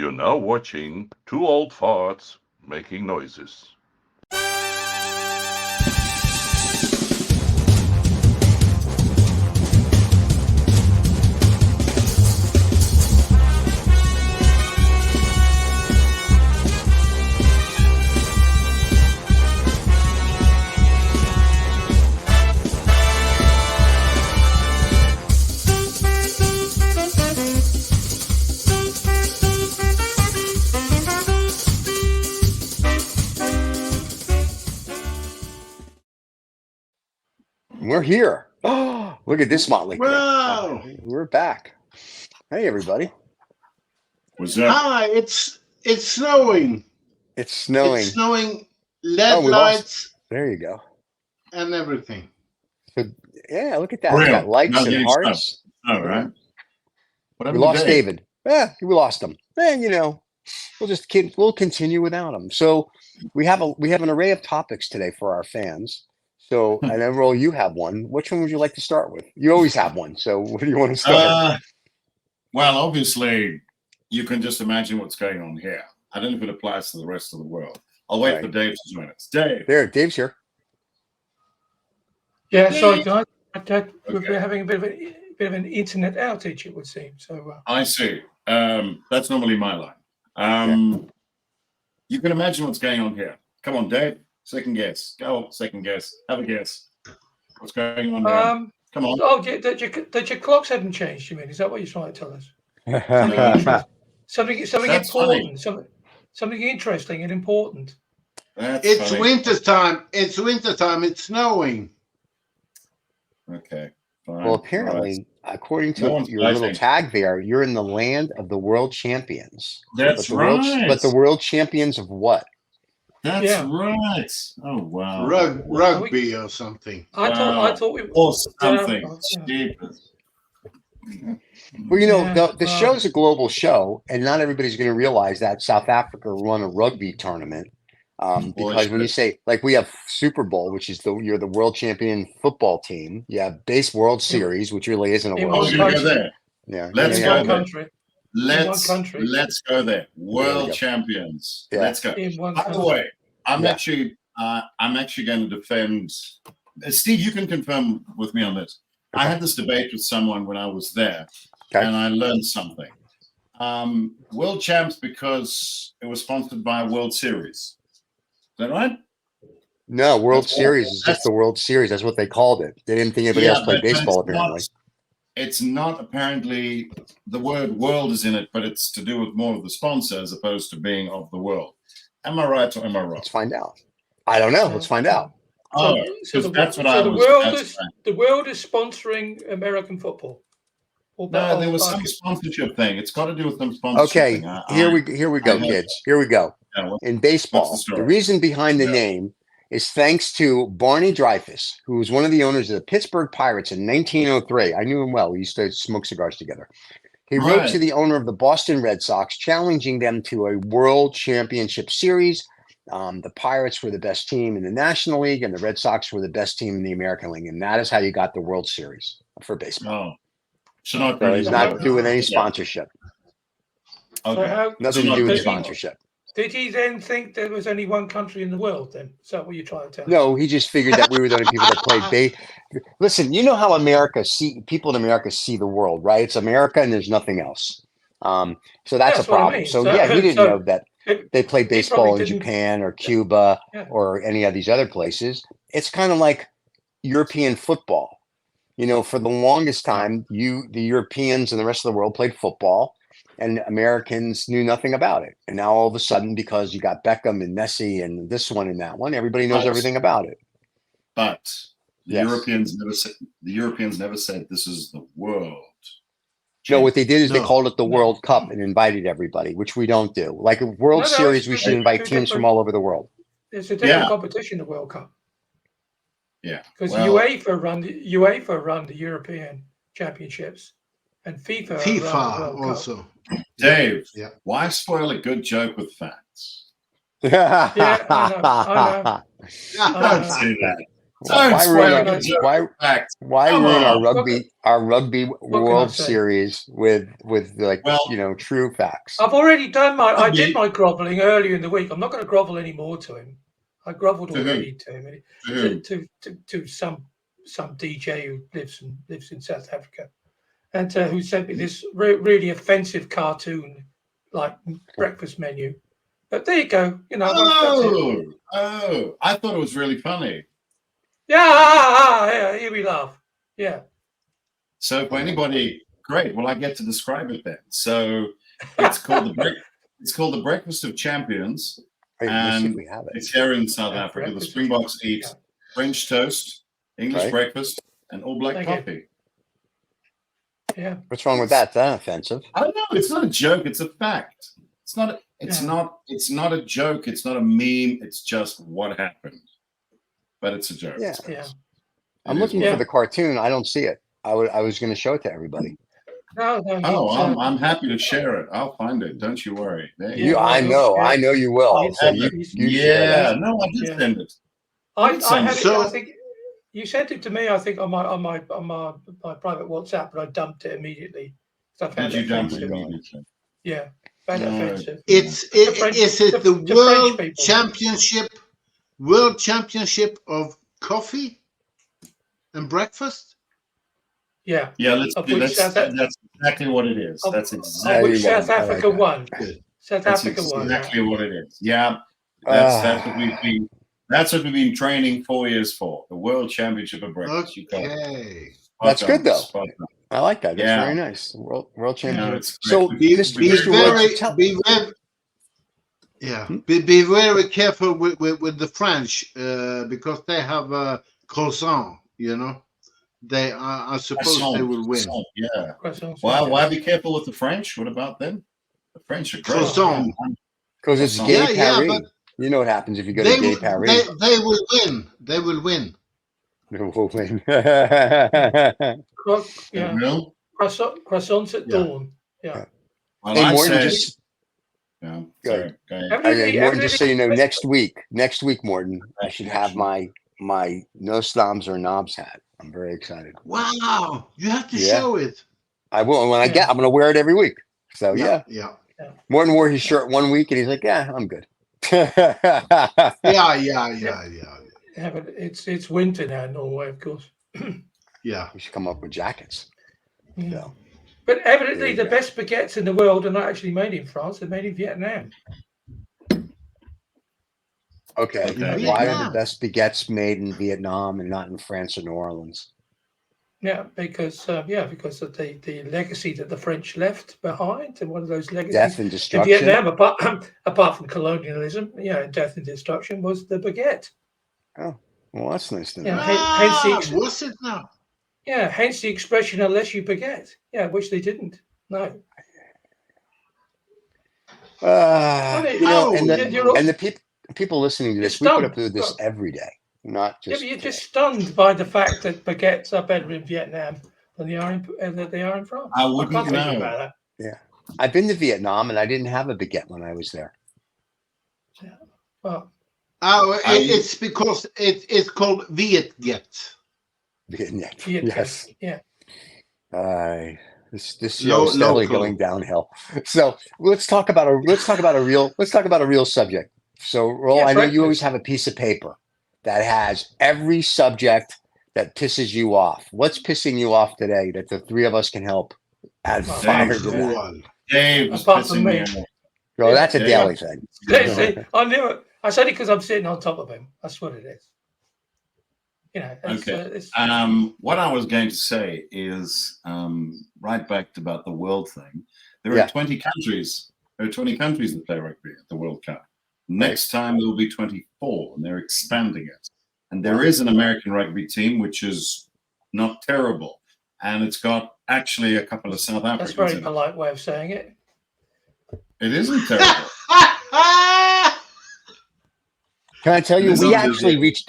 You're now watching two old farts making noises. We're here. Oh, look at this motley crew. Wow. We're back. Hey, everybody. What's up? Hi, it's snowing. It's snowing. It's snowing. LED we lights There you go. and everything. So, yeah, look at that. Real. It's got lights Not and getting hearts. All right. We lost David. Yeah, we lost him. We'll continue without him. So we have an array of topics today for our fans. So, and overall, you have one. Which one would you like to start with? You always have one. So, what do you want to start? Well, obviously, you can just imagine what's going on here. I don't know if it applies to the rest of the world. I'll wait for Dave to join us. Dave. There, Dave's here. Yeah, sorry, guys. We're having a bit of an internet outage, it would seem. So I see. That's normally my line. You can imagine what's going on here. Come on, Dave. Second guess. Go. Second guess. Have a guess. What's going on here? Come on. Oh, that your clocks hadn't changed. You mean? Is that what you're trying to tell us? Something important. Something interesting and important. It's wintertime. It's wintertime. It's snowing. Okay. Fine. Well, apparently, according to your little tag there, you're in the land of the world champions. That's right. But the world champions of what? That's right. Oh wow. Rugby or something. I thought we or something. Well, the show's a global show, and not everybody's going to realize that South Africa run a rugby tournament. Because when you say, like, we have Super Bowl, which is you're the world champion football team. You have base World Series, which really isn't a world series. Go there. Yeah, let's go there. Country. Let's go there. World champions. Yeah. Let's go. By the way, I'm actually going to defend. Steve, you can confirm with me on this. I had this debate with someone when I was there, and I learned something. World champs because it was sponsored by a World Series. Is that right? No, World Series is just the World Series. That's what they called it. They didn't think anybody else played baseball, apparently. It's not apparently the word world is in it, but it's to do with more of the sponsor as opposed to being of the world. Am I right or am I wrong? Let's find out. I don't know. Let's find out. So the world is sponsoring American football. No, there was some sponsorship thing. It's got to do with some sponsorship. Okay, here we go, kids. Here we go. In baseball, the reason behind the name is thanks to Barney Dreyfuss, who was one of the owners of the Pittsburgh Pirates in 1903. I knew him well. We used to smoke cigars together. He wrote to the owner of the Boston Red Sox, challenging them to a World Championship Series. The Pirates were the best team in the National League, and the Red Sox were the best team in the American League. And that is how you got the World Series for baseball. So he's not doing any sponsorship. Okay. Nothing to do with sponsorship. Did he then think there was only one country in the world then? Is that what you're trying to tell me? No, he just figured that we were the only people that played baseball. Listen, you know how people in America see the world, right? It's America and there's nothing else. So that's a problem. I mean. So he didn't know that they played baseball in Japan or Cuba or any of these other places. It's kind of like European football. For the longest time, the Europeans and the rest of the world played football. And Americans knew nothing about it. And now all of a sudden, because you got Beckham and Messi and this one and that one, everybody knows everything about it. But the Europeans never said this is the world. No, what they did is they called it the World Cup and invited everybody, which we don't do. Like a World Series, we should invite teams from all over the world. It's a different competition, the World Cup. Yeah. Because UEFA run the European Championships. And FIFA also. Dave, why spoil a good joke with facts? I know. Don't say that. Why ruin our rugby World Series with like true facts? I've already done I did my groveling earlier in the week. I'm not going to grovel anymore to him. I grovelled already to him, to some DJ who lives in South Africa, and who sent me this really offensive cartoon like breakfast menu. But there you go. I thought it was really funny. Yeah, here we laugh. Yeah. So for anybody, great. Well, I get to describe it then. So it's called the Breakfast of Champions. And it's here in South Africa. The Springboks eat French toast, English breakfast, and all black coffee. Yeah. What's wrong with that? Is that offensive? I don't know. It's not a joke. It's a fact. It's not a joke. It's not a meme. It's just what happened. But it's a joke. Yeah. I'm looking for the cartoon. I don't see it. I was going to show it to everybody. No, I'm happy to share it. I'll find it. Don't you worry. I know you will. So you no, I did send it. I had it. I think you sent it to me. I think on my private WhatsApp, but I dumped it immediately. Did you dump it immediately? Yeah, found it offensive. Is it the World Championship of coffee and breakfast? Yeah. That's exactly what it is. That's exactly which South Africa won. South Africa won. Exactly what it is. Yeah. That's what we've been training 4 years for. The World Championship of Breakfast. Okay. That's good though. I like that. That's very nice. World Championship. So be very careful with the French because they have a croissant, They I suppose they will win. Yeah. Why be careful with the French? What about them? The French are great. Because it's gay Paris. But you know what happens if you go to gay Paris. They will win. They will win. They will win. Croissants at dawn. Yeah. Well, hey, Morton, Morton, just so you know, next week, Morton, I should have my no Snobs or Knobs hat. I'm very excited. Wow, you have to show it. I will. And when I'm going to wear it every week. So yeah. Morton wore his shirt 1 week and he's like, yeah, I'm good. Yeah. But it's winter now in Norway, of course. Yeah. We should come up with jackets. Yeah. So. But evidently the best baguettes in the world are not actually made in France, they're made in Vietnam. Okay. Why are the best baguettes made in Vietnam and not in France or New Orleans? Yeah, because of the legacy that the French left behind, and one of those legacies, death and destruction. In Vietnam, apart from colonialism, death and destruction was the baguette. Oh, well, that's nice to know. What's it now? Yeah, hence the expression "unless you baguette." Yeah, which they didn't. No. And the people listening to this, we put up with this every day, not just. Yeah, but you're just stunned by the fact that baguettes are better in Vietnam than they are in France. I wouldn't know about that. Yeah, I've been to Vietnam and I didn't have a baguette when I was there. Yeah, well. It's because it's called Vietget. Vietget. Yes. Yeah. This show is steadily going downhill. So let's talk about a real subject. So Roll, I know you always have a piece of paper that has every subject that pisses you off. What's pissing you off today that the three of us can help add fire to that? Dave, apart from me. So that's a daily thing. I knew it. I said it because I'm sitting on top of him. That's what it is. What I was going to say is right back to about the world thing. There are 20 countries. There are 20 countries that play rugby at the World Cup. Next time there will be 24, and they're expanding it. And there is an American rugby team which is not terrible, and it's got actually a couple of South Africans. That's a very polite way of saying it. It isn't terrible. Can I tell you,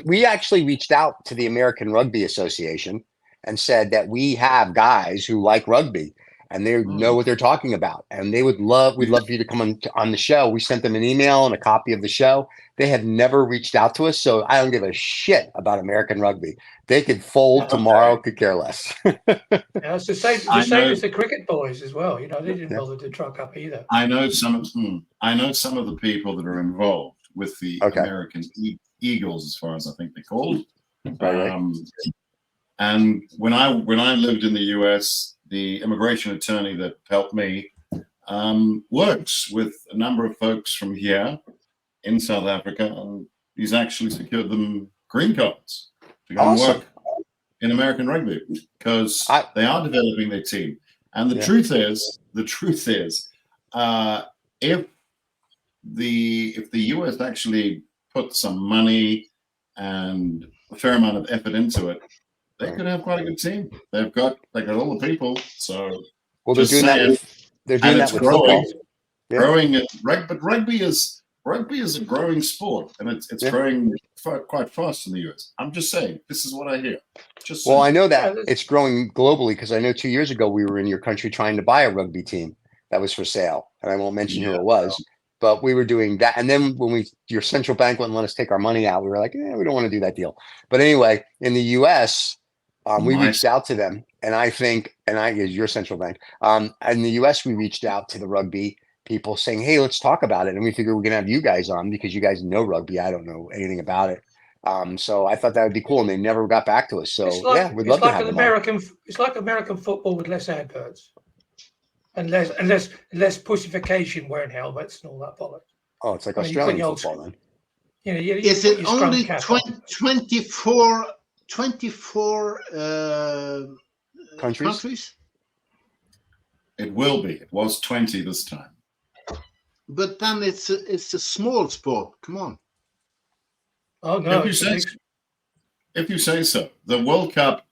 we actually reached out to the American Rugby Association and said that we have guys who like rugby and they know what they're talking about. And we'd love for you to come on the show. We sent them an email and a copy of the show. They have never reached out to us. So I don't give a shit about American rugby. They could fold tomorrow, could care less. It's the same as the cricket boys as well. You know, they didn't bother to truck up either. I know some of the people that are involved with the American Eagles, as far as I think they're called. And when I lived in the US, the immigration attorney that helped me works with a number of folks from here in South Africa, and he's actually secured them green cards to go and work in American rugby because they are developing their team. And the truth is, if the US actually put some money and a fair amount of effort into it, they could have quite a good team. They got all the people. So they're doing that. They're doing that with football. Growing, but rugby is a growing sport, and it's growing quite fast in the US. I'm just saying, this is what I hear. I know that it's growing globally because I know 2 years ago we were in your country trying to buy a rugby team that was for sale, and I won't mention who it was. But we were doing that. And then when your central bank wouldn't let us take our money out, we were like, we don't want to do that deal. But anyway, in the US, we reached out to them. And I think, your central bank, in the US, we reached out to the rugby people saying, hey, let's talk about it. And we figured we're going to have you guys on because you guys know rugby. I don't know anything about it. So I thought that would be cool. And they never got back to us. So we'd love to have them on. It's like American football with less adverts. And less pussification wearing helmets and all that bollocks. Oh, it's like Australian football then. Is it only 24 countries? It will be. It was 20 this time. But then it's a small sport. Come on. Oh no! If you say so. The World Cup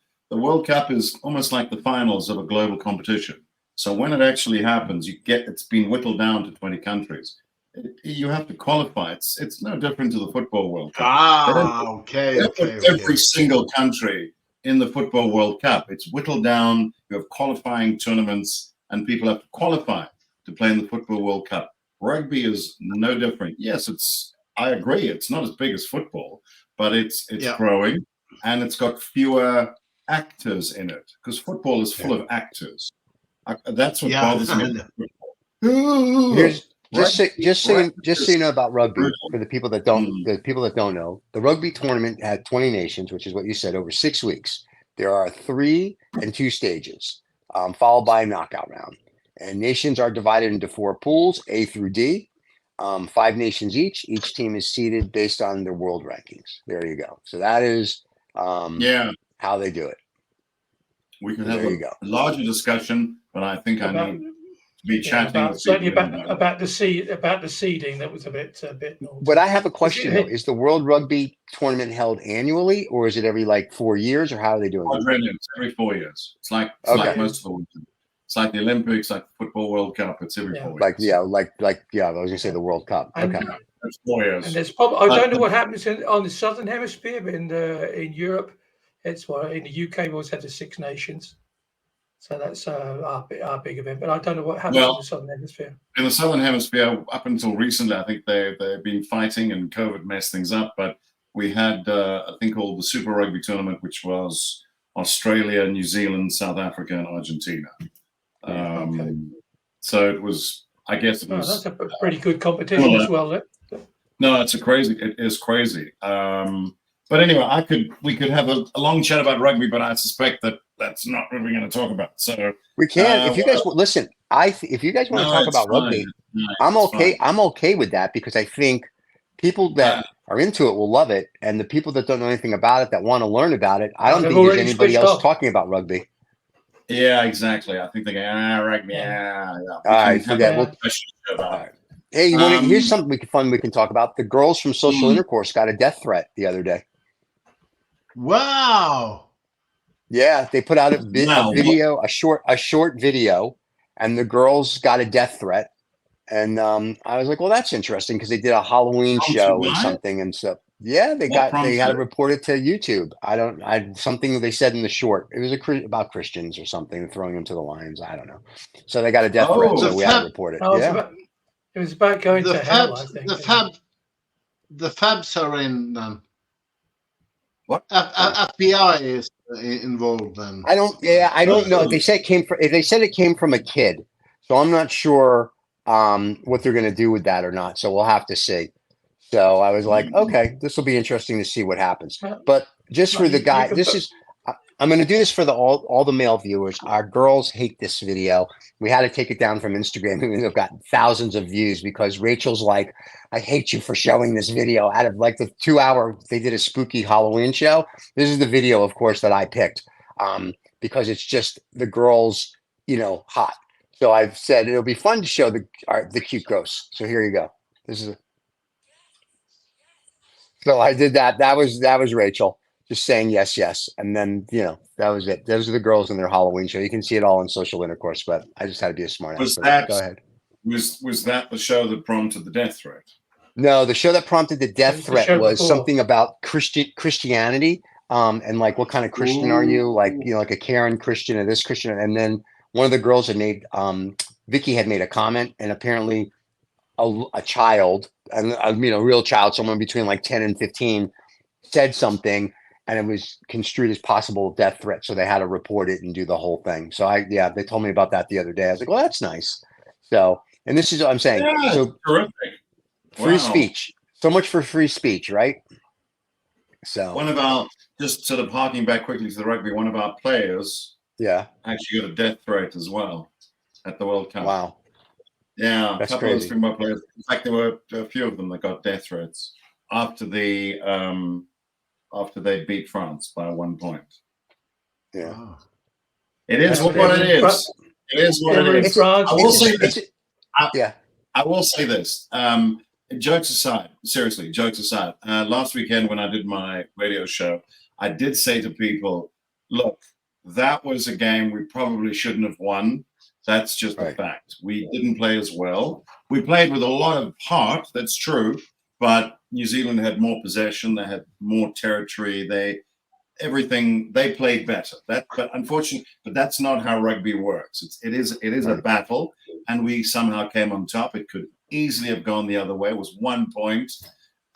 is almost like the finals of a global competition. So when it actually happens, it's been whittled down to 20 countries. You have to qualify. It's no different to the Football World Cup. Every single country in the Football World Cup. It's whittled down. You have qualifying tournaments, and people have to qualify to play in the Football World Cup. Rugby is no different. Yes, I agree. It's not as big as football, but it's growing, and it's got fewer actors in it because football is full of actors. That's what bothers me. Just so you know about rugby, for the people that don't know, the rugby tournament had 20 nations, which is what you said, over 6 weeks. There are 3 and 2 stages, followed by a knockout round. And nations are divided into 4 pools, A through D, 5 nations each. Each team is seeded based on their world rankings. There you go. So that is how they do it. We can have a larger discussion, but I think I need to be chatting about the seeding. That was a bit. But I have a question though: is the World Rugby Tournament held annually, or is it every 4 years, or how are they doing it? It's every 4 years. It's like most of the weekend. It's like the Olympics, like the Football World Cup. It's every 4 years. I was gonna say the World Cup. Okay. It's 4 years. And there's probably I don't know what happens on the Southern Hemisphere, but in Europe. It's in the UK we always had the 6 nations, so that's our big event. But I don't know what happens in the Southern Hemisphere. In the Southern Hemisphere, up until recently, I think they've been fighting and COVID messed things up. But we had a thing called the Super Rugby Tournament, which was Australia, New Zealand, South Africa, and Argentina. So it was. I guess it was. That's a pretty good competition as well. No, it is crazy. But anyway, we could have a long chat about rugby, but I suspect that's not what we're going to talk about. So we can. If you guys listen, if you guys want to talk about rugby, I'm okay. I'm okay with that because I think people that are into it will love it, and the people that don't know anything about it that want to learn about it, I don't think there's anybody else talking about rugby. Yeah, exactly. I think they're going rugby. All right, forget. All right. Hey, here's something fun we can talk about. The girls from Social Intercourse got a death threat the other day. Wow. Yeah, they put out a video, a short video, and the girls got a death threat. And I was like, well, that's interesting because they did a Halloween show and something and stuff. Yeah, they had to report it to YouTube. Something they said in the short. It was about Christians or something, throwing them to the lions. I don't know. So they got a death threat, so we had to report it. It was about going to hell, I think. The Fabs are in then. What? FBI is involved then. I don't know. They said it came from a kid, so I'm not sure what they're going to do with that or not. So we'll have to see. So I was like, okay, this will be interesting to see what happens. But just for the guy, I'm going to do this for all the male viewers. Our girls hate this video. We had to take it down from Instagram. We've got thousands of views because Rachel's like, I hate you for showing this video. Out of like the 2 hour, they did a spooky Halloween show. This is the video, of course, that I picked because it's just the girls, hot. So I've said it'll be fun to show the cute ghosts. So here you go. So I did that. That was Rachel just saying yes, yes. And then, that was it. Those are the girls in their Halloween show. You can see it all in social intercourse, but I just had to be a smart ass. Go ahead. Was that the show that prompted the death threat? No, the show that prompted the death threat was something about Christianity. And like, what kind of Christian are you? Like, like a Karen Christian or this Christian. And then one of the girls had made, Vicky had made a comment, and apparently a child, and a real child, someone between like 10 and 15, said something, and it was construed as possible death threat. So they had to report it and do the whole thing. So they told me about that the other day. I was like, well, that's nice. So, and this is what I'm saying. Yeah, so terrific. Free speech. So much for free speech, right? So one of our, just sort of harking back quickly to the rugby, one of our players actually got a death threat as well at the World Cup. Wow. Yeah, that's a couple crazy. of Springbok players. In fact, there were a few of them that got death threats after they beat France by 1 point. Yeah. Wow. It is what it is. It is what it is. I will say this. I will say this. Jokes aside, seriously, jokes aside. Last weekend when I did my radio show, I did say to people, look, that was a game we probably shouldn't have won. That's just a fact. We didn't play as well. We played with a lot of heart, that's true, but New Zealand had more possession, they had more territory, they played better. But unfortunately, that's not how rugby works. It is a battle, and we somehow came on top. It could easily have gone the other way. It was 1 point.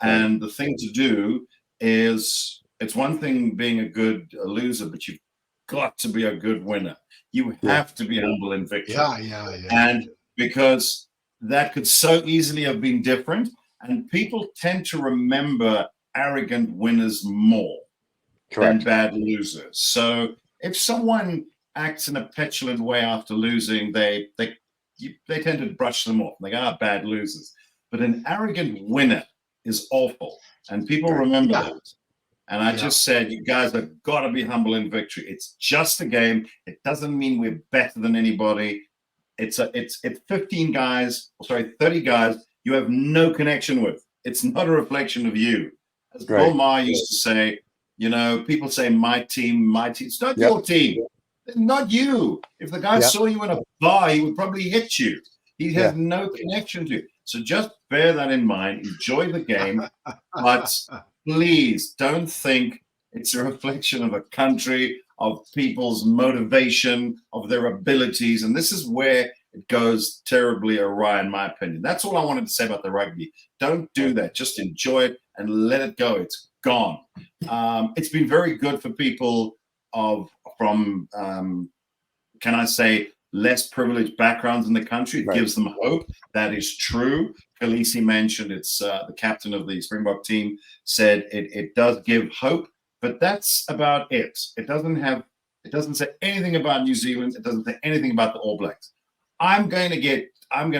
And the thing to do is, it's one thing being a good loser, but you've got to be a good winner. You have to be humble in victory. Yeah. And because that could so easily have been different, and people tend to remember arrogant winners more than bad losers. So if someone acts in a petulant way after losing, they tend to brush them off. They go, bad losers. But an arrogant winner is awful, and people remember that. And I just said, you guys have got to be humble in victory. It's just a game. It doesn't mean we're better than anybody. It's 15 guys, 30 guys you have no connection with. It's not a reflection of you. As Bill Maher used to say, people say my team. It's not your team. Not you. If the guy saw you in a bar, he would probably hit you. He has no connection to you. So just bear that in mind. Enjoy the game. But please don't think it's a reflection of a country, of people's motivation, of their abilities. And this is where it goes terribly awry, in my opinion. That's all I wanted to say about the rugby. Don't do that. Just enjoy it and let it go. It's gone. It's been very good for people from can I say, less privileged backgrounds in the country. It gives them hope. That is true. Khaleesi mentioned, it's the captain of the Springbok team said it does give hope, but that's about it. It doesn't say anything about New Zealand. It doesn't say anything about the All Blacks. I'm going to get hung,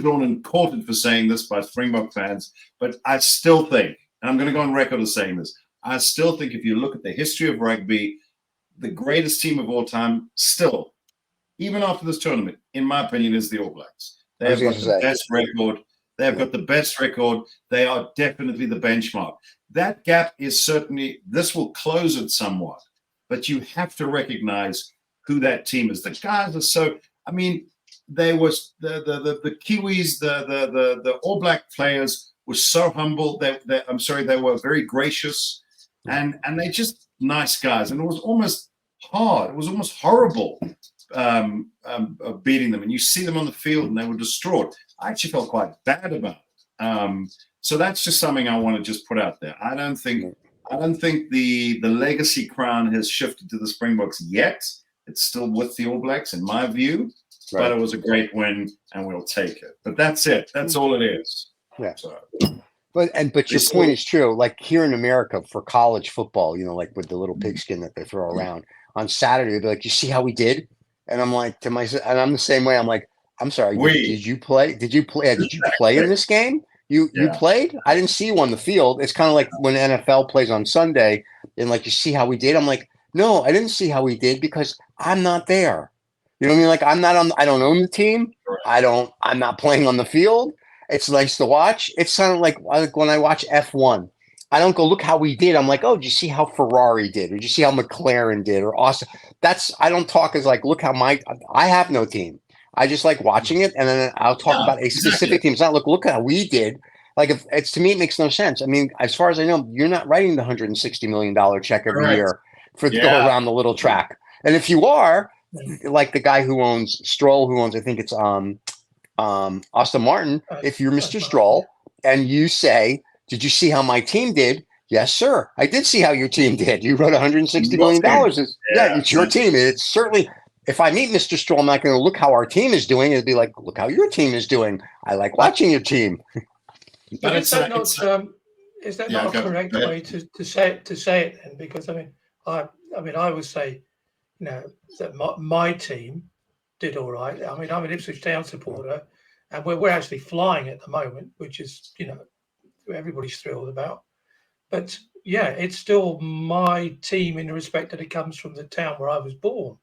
drawn, and quartered for saying this by Springbok fans, but I still think, and I'm going to go on record as saying this, I still think if you look at the history of rugby, the greatest team of all time still, even after this tournament, in my opinion, is the All Blacks. They have got the best record. They have got the best record. They are definitely the benchmark. That gap is certainly, this will close it somewhat, but you have to recognize who that team is. The guys are so, they was the Kiwis, the All Black players was so humble. They were very gracious, and they're just nice guys. And it was almost hard. It was almost horrible beating them. And you see them on the field, and they were distraught. I actually felt quite bad about it. So that's just something I want to just put out there. I don't think the legacy crown has shifted to the Springboks yet. It's still with the All Blacks, in my view. Right. But it was a great win, and we'll take it. But that's it. That's all it is. Yeah. So, but your point is true. Like here in America for college football, like with the little pigskin that they throw around on Saturday, they'd be like, "You see how we did?" And I'm like to myself, and I'm the same way. I'm like, "I'm sorry. Did you play? Did you play? Did you play in this game? You played? I didn't see you on the field." It's kind of like when NFL plays on Sunday, and like, "You see how we did?" I'm like, "No, I didn't see how we did because I'm not there." You know what I mean? Like I'm not on. I don't own the team. I'm not playing on the field. It's nice to watch. It's kind of like when I watch F1. I don't go look how we did. I'm like, oh, did you see how Ferrari did, or did you see how McLaren did, or Austin? I don't talk as like, look how I have no team. I just like watching it, and then I'll talk about a specific team. It's not look how we did. Like if it's to me, it makes no sense. I mean, as far as I know, you're not writing the $160 million check every year to go around the little track. And if you are, like the guy who owns Stroll, who owns, I think it's Aston Martin. If you're Mr. Stroll and you say, "Did you see how my team did?" Yes, sir. I did see how your team did. You wrote $160 million. Yeah, it's your team. It's certainly. If I meet Mr. Stroll, I'm not going to look how our team is doing. It'd be like, look how your team is doing. I like watching your team. But is that not a correct way to say it then? Because I would say, that my team did all right. I mean, I'm an Ipswich Town supporter, and we're actually flying at the moment, which is everybody's thrilled about. But yeah, it's still my team in the respect that it comes from the town where I was born.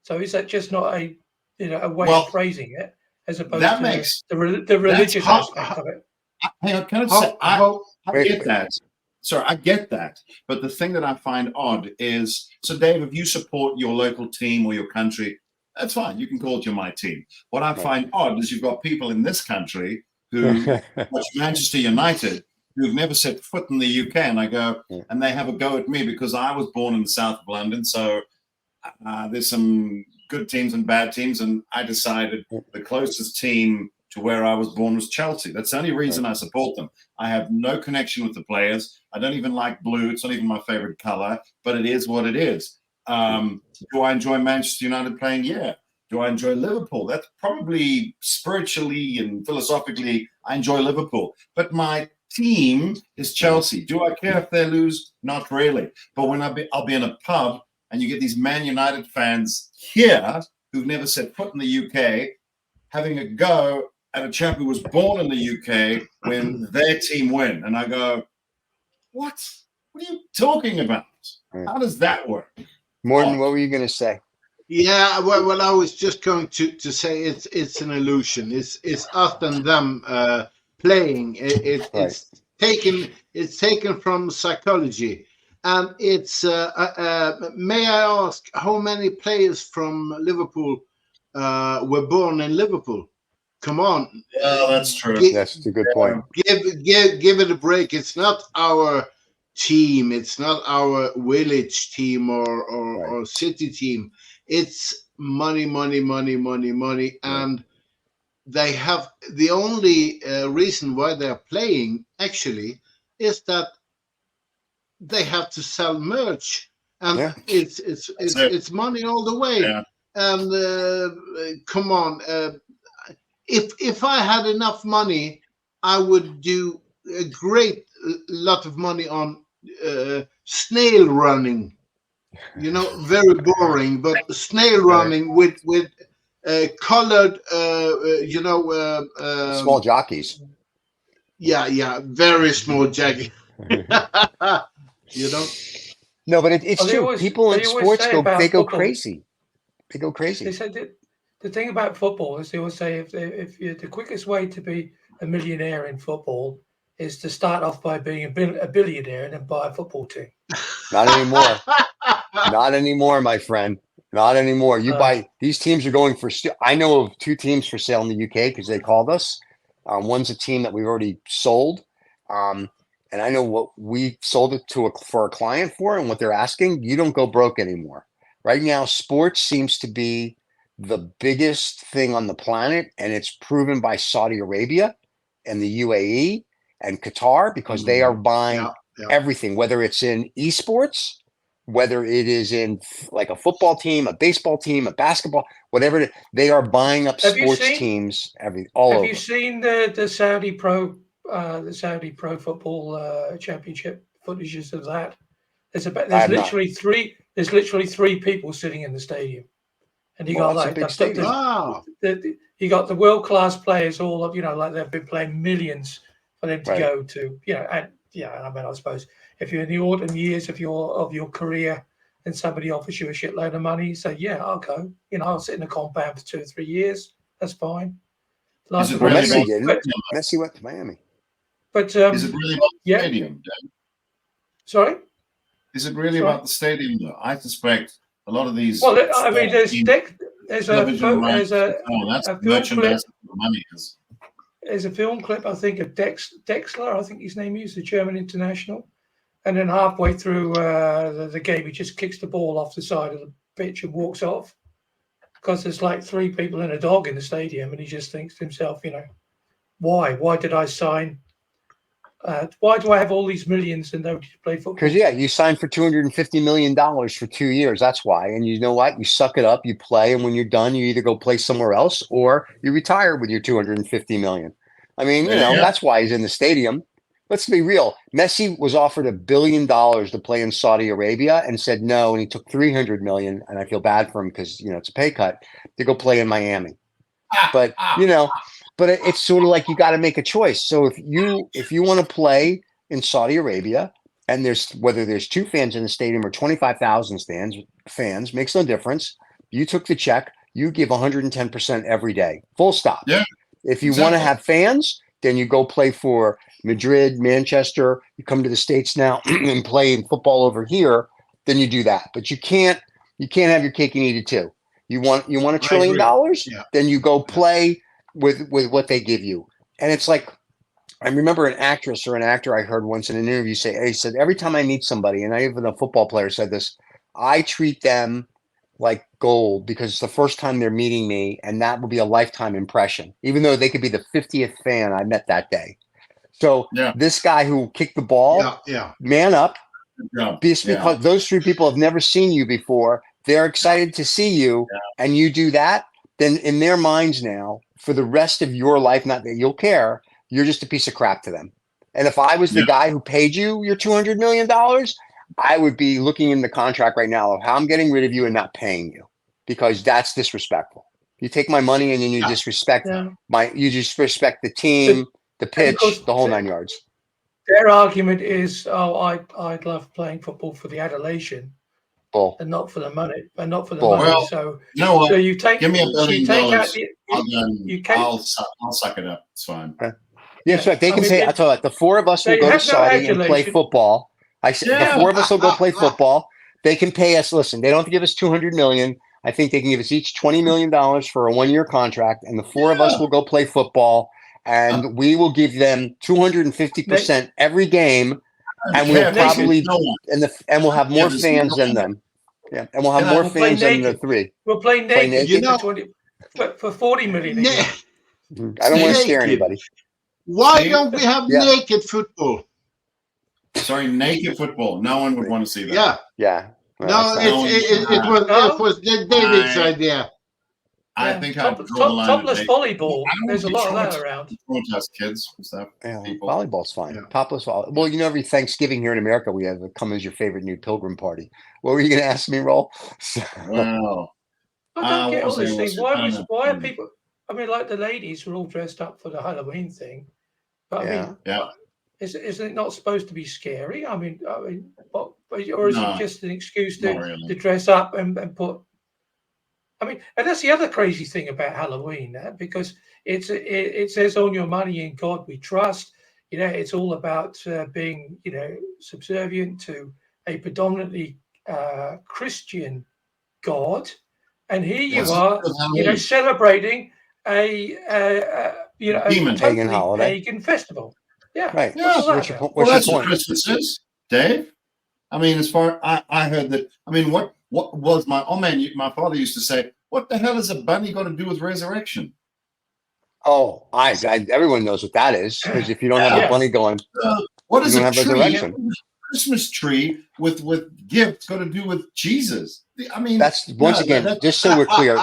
So is that just not a way of phrasing it as opposed to the religious aspect of it? Hang on, can I say I get that. Sorry, I get that. But the thing that I find odd is, so Dave, if you support your local team or your country, that's fine. You can call it my team. What I find odd is you've got people in this country who watch Manchester United who've never set foot in the UK, and I go, and they have a go at me because I was born in the south of London. So there's some good teams and bad teams, and I decided the closest team to where I was born was Chelsea. That's the only reason I support them. I have no connection with the players. I don't even like blue. It's not even my favorite color, but it is what it is. Do I enjoy Manchester United playing? Yeah. Do I enjoy Liverpool? That's probably spiritually and philosophically, I enjoy Liverpool. But my team is Chelsea. Do I care if they lose? Not really. But when I'll be in a pub and you get these Man United fans here who've never set foot in the UK having a go at a chap who was born in the UK when their team win. And I go, what? What are you talking about? How does that work? Morton, what were you going to say? Yeah, well, I was just going to say it's an illusion. It's us and them playing. It's taken from psychology, and it's. May I ask how many players from Liverpool were born in Liverpool? Come on. Oh, that's true. That's a good point. Give it a break. It's not our team. It's not our village team or city team. It's money. And they have the only reason why they're playing actually is that they have to sell merch, and it's money all the way. Yeah. And come on. If I had enough money, I would do a great lot of money on snail running. Very boring, but snail running with colored, small jockeys. Yeah, very small jockey. No, but it's true. People in sports go crazy. They go crazy. They said the thing about football is they always say if the quickest way to be a millionaire in football is to start off by being a billionaire and then buy a football team. Not anymore. Not anymore, my friend. Not anymore. You buy these teams are going for. I know of 2 teams for sale in the UK because they called us. One's a team that we've already sold, And I know what we sold it for a client for and what they're asking. You don't go broke anymore. Right now, sports seems to be the biggest thing on the planet, and it's proven by Saudi Arabia and the UAE and Qatar, because they are buying everything, whether it's in esports, whether it is in like a football team, a baseball team, a basketball, whatever it is, they are buying up sports teams all over. Have you seen the Saudi Pro Football Championship footages of that? There's literally three people sitting in the stadium, and you got you got the world class players all of, like they've been playing millions for them to go to, and I mean, I suppose if you're in the autumn years of your career and somebody offers you a shitload of money, you say, yeah, I'll go. I'll sit in a compound for 2 or 3 years. That's fine. Messi didn't. Messi went to Miami. But is it really about the stadium, Dan? Sorry? Is it really about the stadium, though? I suspect a lot of these. Well, I mean, there's a film clip, I think, of Dexler. I think his name is, the German international. And then halfway through the game, he just kicks the ball off the side of the pitch and walks off, because there's like 3 people and a dog in the stadium, and he just thinks to himself, why? Why did I sign? Why do I have all these millions and nobody to play football? Because you signed for $250 million for 2 years. That's why. And you know what? You suck it up. You play, and when you're done, you either go play somewhere else or you retire with your $250 million. I mean, that's why he's in the stadium. Let's be real. Messi was offered $1 billion to play in Saudi Arabia and said no, and he took $300 million. And I feel bad for him because it's a pay cut to go play in Miami. But But it's sort of like you got to make a choice. So if you want to play in Saudi Arabia, and whether there's 2 fans in the stadium or 25,000 fans, makes no difference. You took the check. You give 110% every day. Full stop. Yeah. If you want to have fans, then you go play for Madrid, Manchester. You come to the States now and play in football over here. Then you do that. But you can't have your cake and eat it too. You want $1 trillion? Then you go play with what they give you. And it's like, I remember an actress or an actor I heard once in an interview he said, every time I meet somebody, and even a football player said this, I treat them like gold because it's the first time they're meeting me, and that will be a lifetime impression, even though they could be the 50th fan I met that day. So this guy who kicked the ball, man up, because those 3 people have never seen you before. They're excited to see you, and you do that. Then in their minds now, for the rest of your life, not that you'll care, you're just a piece of crap to them. And if I was the guy who paid you your $200 million, I would be looking in the contract right now of how I'm getting rid of you and not paying you, because that's disrespectful. You take my money and then you disrespect you disrespect the team, the pitch, the whole 9 yards. Their argument is, I'd love playing football for the adulation. Bull. And not for the money. Well, so you take. Give me $1 billion. I'll suck it up. It's fine. Yes, right. They can say, I tell you, the 4 of us will go to Saudi and play football. I said the 4 of us will go play football. They can pay us. Listen, they don't have to give us $200 million. I think they can give us each $20 million for a 1-year contract, and the 4 of us will go play football, and we will give them 250% every game, and we'll probably and we'll have more fans than them. Yeah, and we'll have more fans than the 3. We'll play naked for $40 million. I don't want to scare anybody. Why don't we have naked football? Sorry, naked football. No one would want to see that. Yeah. Well, it was David's idea. I think topless volleyball. There's a lot of that around. Protest kids and stuff. Volleyball's fine. Topless volleyball. Well, every Thanksgiving here in America, we have come as your favorite new pilgrim party. What were you going to ask me, Roll? Well, I don't get all these things. Why are people? I mean, like the ladies were all dressed up for the Halloween thing, but I mean, is it not supposed to be scary? I mean, or is it just an excuse to dress up and put? I mean, and that's the other crazy thing about Halloween, because it says on your money, in God we trust. It's all about being, subservient to a predominantly Christian God, and here you are, celebrating a pagan holiday, pagan festival. Yeah. Right. Yeah. What's your Well, that's what point? Christmas is, Dave. I mean, as far I heard that. I mean, what was my my father used to say, "What the hell is a bunny got to do with resurrection?" Oh, everyone knows what that is, because if you don't have a bunny going, what you is don't a have tree? resurrection. Christmas tree with gifts got to do with Jesus? I mean, That's once again, just so we're clear,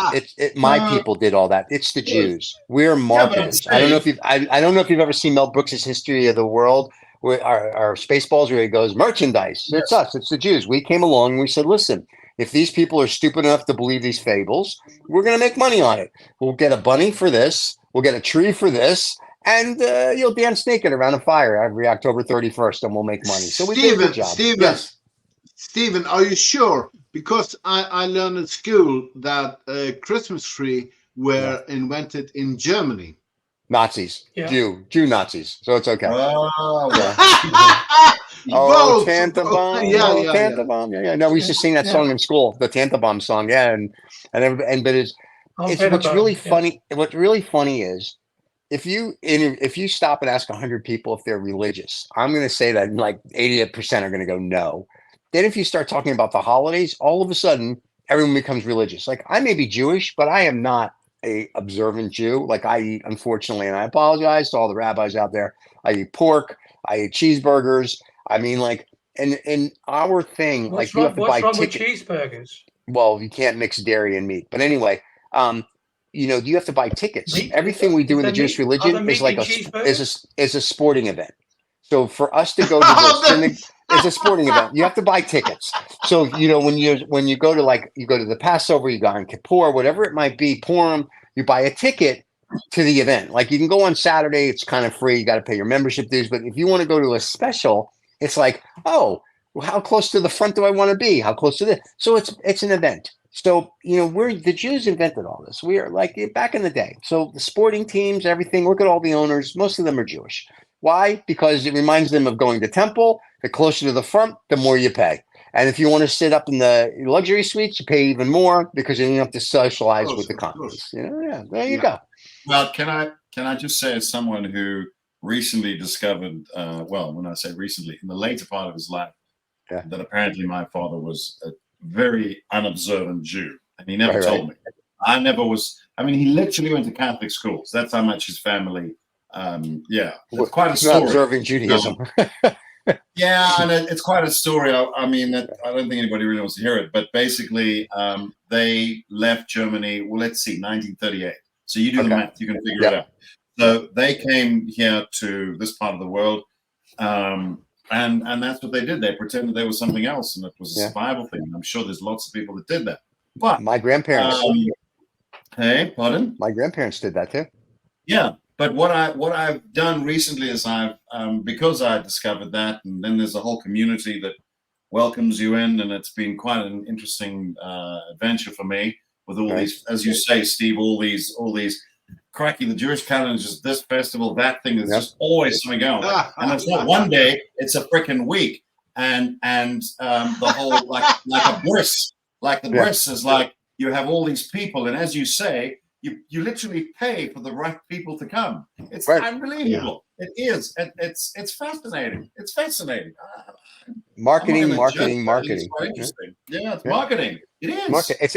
my people did all that. It's the Jews. We're marketers. I don't know if I don't know if you've ever seen Mel Brooks's History of the World, where our Spaceballs, where he goes, merchandise. Yes. It's us. It's the Jews. We came along and we said, listen, if these people are stupid enough to believe these fables, we're going to make money on it. We'll get a bunny for this. We'll get a tree for this. And you'll dance naked around a fire every October 31st, and we'll make money. So we did a good job. Stephen, are you sure? Because I learned at school that Christmas tree were invented in Germany. Nazis, Jew Nazis. So it's okay. Oh, Tantabom. Tantabom. Yeah. No, we used to sing that song in school, the Tantabom song. Yeah, but it's what's really funny. What's really funny is, if you stop and ask 100 people if they're religious, I'm going to say that like 80% are going to go no. Then if you start talking about the holidays, all of a sudden everyone becomes religious. Like, I may be Jewish, but I am not a observant Jew. Like, I eat, unfortunately, and I apologize to all the rabbis out there, I eat pork, I eat cheeseburgers. I mean, like, and our thing, what's like, you have to buy tickets. With cheeseburgers? Well, you can't mix dairy and meat. But anyway, you have to buy tickets. Everything we do in the Jewish religion is like is a sporting event. So for us to go to this it's a sporting event. You have to buy tickets. So when you go to the Passover, you go on Kippur, whatever it might be, Purim, you buy a ticket to the event. Like, you can go on Saturday, it's kind of free. You got to pay your membership dues. But if you want to go to a special, it's like, oh, well, how close to the front do I want to be? How close to this? So it's an event. So, the Jews invented all this. We are like back in the day. So the sporting teams, everything, look at all the owners. Most of them are Jewish. Why? Because it reminds them of going to temple. The closer to the front, the more you pay. And if you want to sit up in the luxury suites, you pay even more, because you don't have to socialize with the commies. There you go. Well, can I just say, as someone who recently discovered, when I say recently, in the later part of his life, that apparently my father was a very unobservant Jew, and he never told me. I never was. I mean, he literally went to Catholic schools. That's how much his family. It's quite a story. Observing Judaism. Yeah, and it's quite a story. I mean, I don't think anybody really wants to hear it, but basically, they left Germany. Well, let's see, 1938. So you do the math, you can figure it out. So they came here to this part of the world, and that's what they did. They pretended they were something else, and it was a survival thing. I'm sure there's lots of people that did that. But my grandparents. Hey, pardon? My grandparents did that too. Yeah. But what I've done recently is because I discovered that, and then there's a whole community that welcomes you in, and it's been quite an interesting adventure for me with all these, as you say, Steve, all these cracky, the Jewish calendar is just this festival, that thing. There's just always something going on, and it's not one day; it's a freaking week, and the whole like a bris, like the bris is like you have all these people, and as you say. You literally pay for the right people to come. It's unbelievable. Yeah. It is. It's fascinating. It's fascinating. Marketing. It's quite interesting. Yeah, it's marketing. It is. It's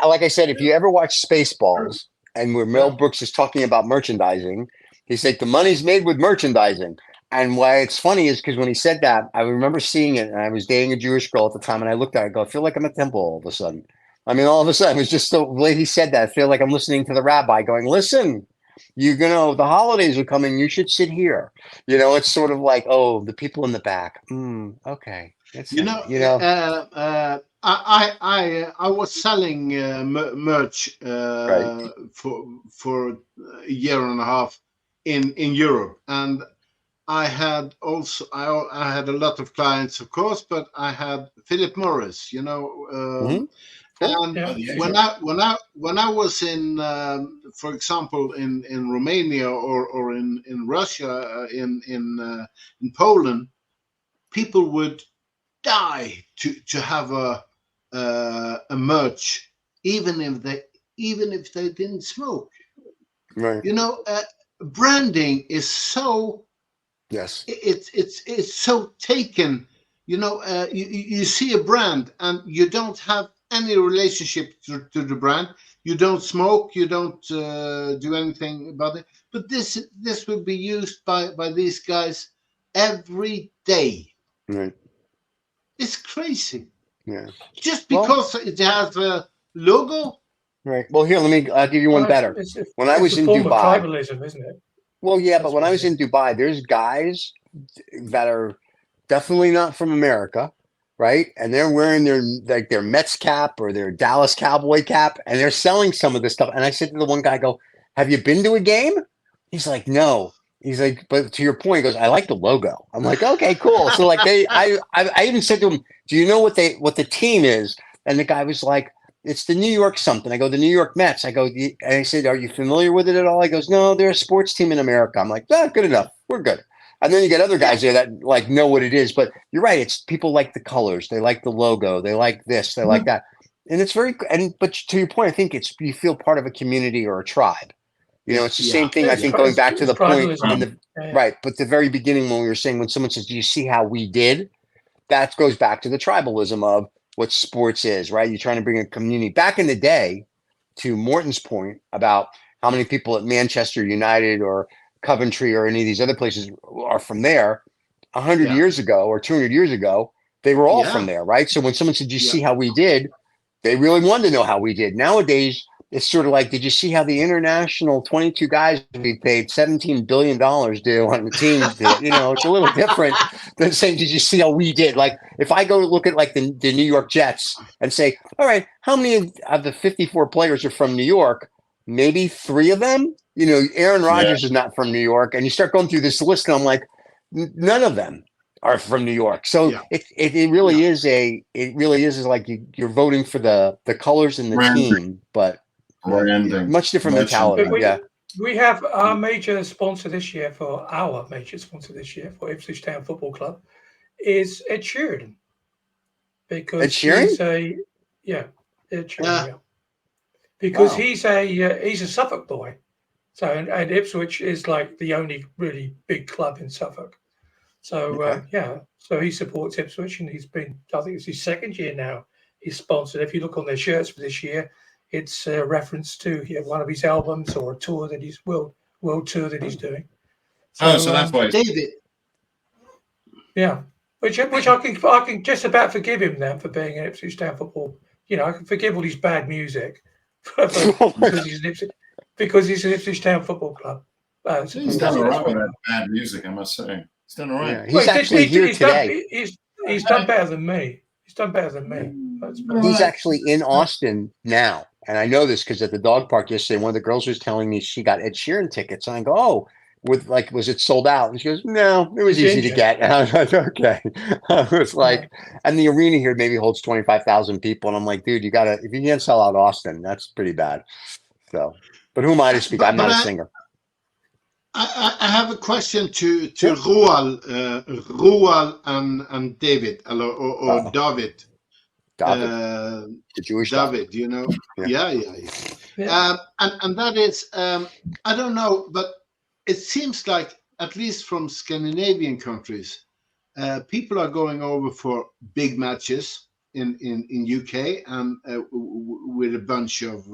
like I said, if you ever watch Spaceballs, and where Mel Brooks is talking about merchandising, he's like, the money's made with merchandising. And why it's funny is because when he said that, I remember seeing it, and I was dating a Jewish girl at the time, and I looked at her, I go, I feel like I'm at temple all of a sudden. I mean, all of a sudden, it was just the way he said that. I feel like I'm listening to the rabbi going, listen, the holidays are coming. You should sit here. It's sort of like, oh, the people in the back. Okay. I was selling merch for a year and a half in Europe. And I had I had a lot of clients, of course, but I had Philip Morris, And when I was in, for example, in Romania or in Russia, in Poland, people would die to have a merch, even if they didn't smoke. Right. Branding is so Yes. It's so taken. You see a brand and you don't have any relationship to the brand. You don't smoke. You don't do anything about it. But this will be used by these guys every day. Right. It's crazy. Yeah. Just because it has a logo. Right. Well, here, I'll give you one better. When I was in Dubai, tribalism, isn't it? Well, yeah, but when I was in Dubai, there's guys that are definitely not from America, right? And they're wearing their Mets cap or their Dallas Cowboy cap, and they're selling some of this stuff. And I said to the one guy, I go, "Have you been to a game?" He's like, "No." He's like, "But to your point," he goes, "I like the logo." I'm like, "Okay, cool." So like I even said to him, "Do you know what the team is?" And the guy was like, "It's the New York something." I go, "The New York Mets." I go, and I said, "Are you familiar with it at all?" He goes, "No, they're a sports team in America." I'm like, "Good enough. We're good." And then you get other guys there that like know what it is. But you're right. It's people like the colors. They like the logo. They like this. They like that. And it's but to your point, I think you feel part of a community or a tribe. It's the same thing. I think going back to the point right. But the very beginning when we were saying, when someone says, "Do you see how we did?" That goes back to the tribalism of what sports is, right? You're trying to bring a community. Back in the day, to Morton's point about how many people at Manchester United or Coventry or any of these other places are from there, 100 years ago or 200 years ago, they were all from there, right? So when someone said, "Do you see how we did?" They really wanted to know how we did. Nowadays, it's sort of like, "Did you see how the international 22 guys we paid $17 billion do on the team did?" It's a little different than saying, "Did you see how we did?" Like if I go look at like the New York Jets and say, "All right, how many of the 54 players are from New York?" Maybe 3 of them. Aaron Rodgers is not from New York. And you start going through this list and I'm like, none of them are from New York. So it really is like you're voting for the colors and the team, but much different mentality. We have our major sponsor this year for Ipswich Town Football Club is Ed Sheeran. Because he's Ed Sheeran, because he's a Suffolk boy. So and Ipswich is like the only really big club in Suffolk. So so he supports Ipswich, and I think it's his second year now. He's sponsored. If you look on their shirts for this year, it's a reference to one of his albums or a tour that he's world tour that he's doing. So that's why David. Yeah, which I can just about forgive him then for being an Ipswich Town football. I can forgive all his bad music because he's an Ipswich Town Football Club. He's done all right with that bad music, I must say. He's done all right. Yeah, he's actually here today. He's done better than me. He's done better than me. He's actually in Austin now. And I know this because at the dog park yesterday, one of the girls was telling me she got Ed Sheeran tickets. And I go, "Oh, was it sold out?" And she goes, "No, it was easy to get." And I was like, "Okay." I was like, and the arena here maybe holds 25,000 people. And I'm like, "Dude, if you can't sell out Austin, that's pretty bad." So, but who am I to speak? I'm not a singer. I have a question to Roald and David, or David. The Jewish David, Yeah. And that is, I don't know, but it seems like, at least from Scandinavian countries, people are going over for big matches in UK and with a bunch of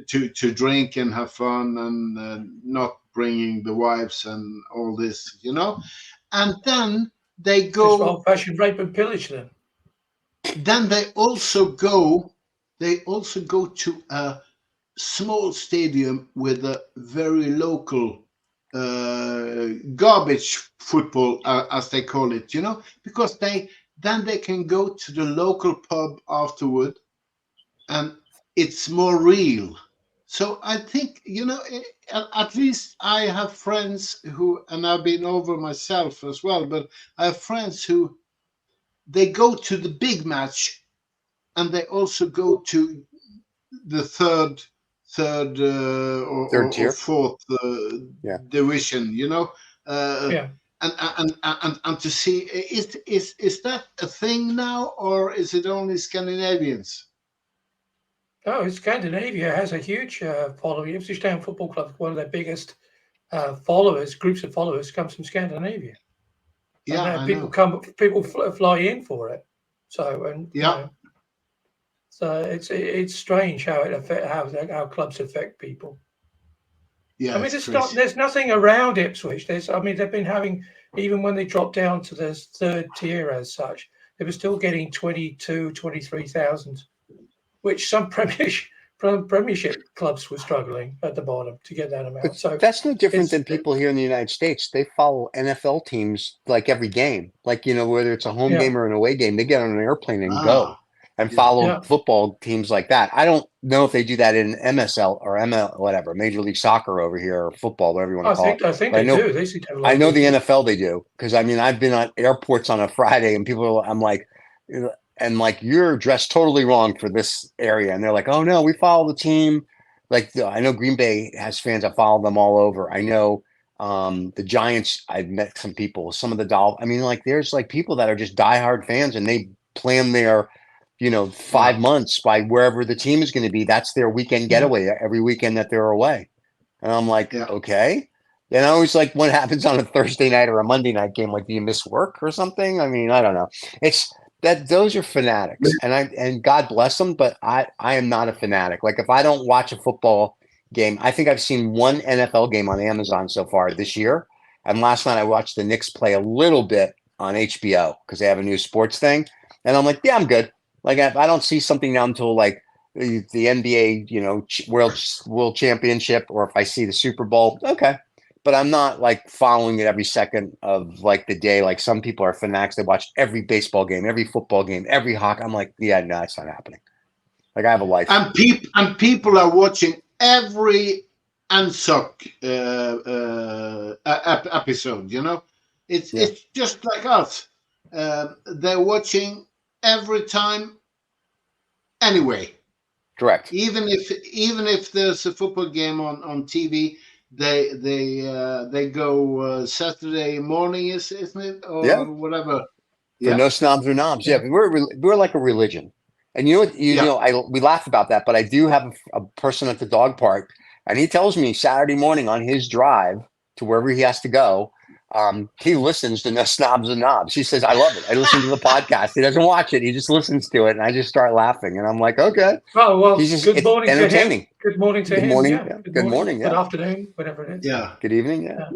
to drink and have fun and not bringing the wives and all this, and then they go just old-fashioned rape and pillage them. Then they also go to a small stadium with a very local garbage football, as they call it, because they can go to the local pub afterward, and it's more real. So I think, at least I have friends who, and I've been over myself as well, but I have friends who, they go to the big match and they also go to the third or fourth division, and to see, is that a thing now, or is it only Scandinavians? Oh, Scandinavia has a huge following. Ipswich Town Football Club, one of their biggest followers, groups of followers, comes from Scandinavia. Yeah, and people fly in for it. So you know, so it's strange how how clubs affect people. Yeah, I mean, there's nothing around Ipswich. They've been having, even when they dropped down to the third tier as such, they were still getting 23,000, which some Premiership clubs were struggling at the bottom to get that amount. So that's no different than people here in the United States. They follow NFL teams like every game, like, you know, whether it's a home game or an away game, they get on an airplane and go and follow football teams like that. I don't know if they do that in MSL or ML, whatever, Major League Soccer over here, or football, whatever you want to call it. I think they do. They seem to have I know the NFL they do, because I mean, I've been at airports on a Friday and I'm like, and like, you're dressed totally wrong for this area. And they're like, oh no, we follow the team. Like, I know Green Bay has fans. I follow them all over. I know the Giants. I've met some people, some of the Dolphins. I mean, like, there's like people that are just diehard fans, and they plan their, you know, 5 months by wherever the team is going to be. That's their weekend getaway every weekend that they're away. And I'm like, okay. And I always like, what happens on a Thursday night or a Monday night game? Like, do you miss work or something? I mean, I don't know. It's that those are fanatics, and God bless them, but I am not a fanatic. Like, if I don't watch a football game, I think I've seen one NFL game on Amazon so far this year. And last night I watched the Knicks play a little bit on HBO because they have a new sports thing. And I'm like, yeah, I'm good. Like, if I don't see something now until like the NBA, you know, world championship, or if I see the Super Bowl, okay. But I'm not like following it every second of like the day. Like, some people are fanatics. They watch every baseball game, every football game, every hockey. I'm like, yeah, no, it's not happening. Like, I have a life. And people are watching every Ansuck episode. You know, it's just like us. They're watching every time. Anyway, correct. Even if there's a football game on TV. They go Saturday morning, isn't it, or whatever? For no snobs or knobs. Yeah, we're like a religion, and you know what? You know, we laugh about that, but I do have a person at the dog park, and he tells me Saturday morning on his drive to wherever he has to go, he listens to No Snobs and Knobs. He says, I love it. I listen to the podcast. He doesn't watch it. He just listens to it. And I just start laughing. And I'm like, okay. Oh, well, good morning entertaining. To him. Good morning to good him. Morning, yeah. Good morning. Good afternoon, whatever it is. Yeah. Good evening. Yeah.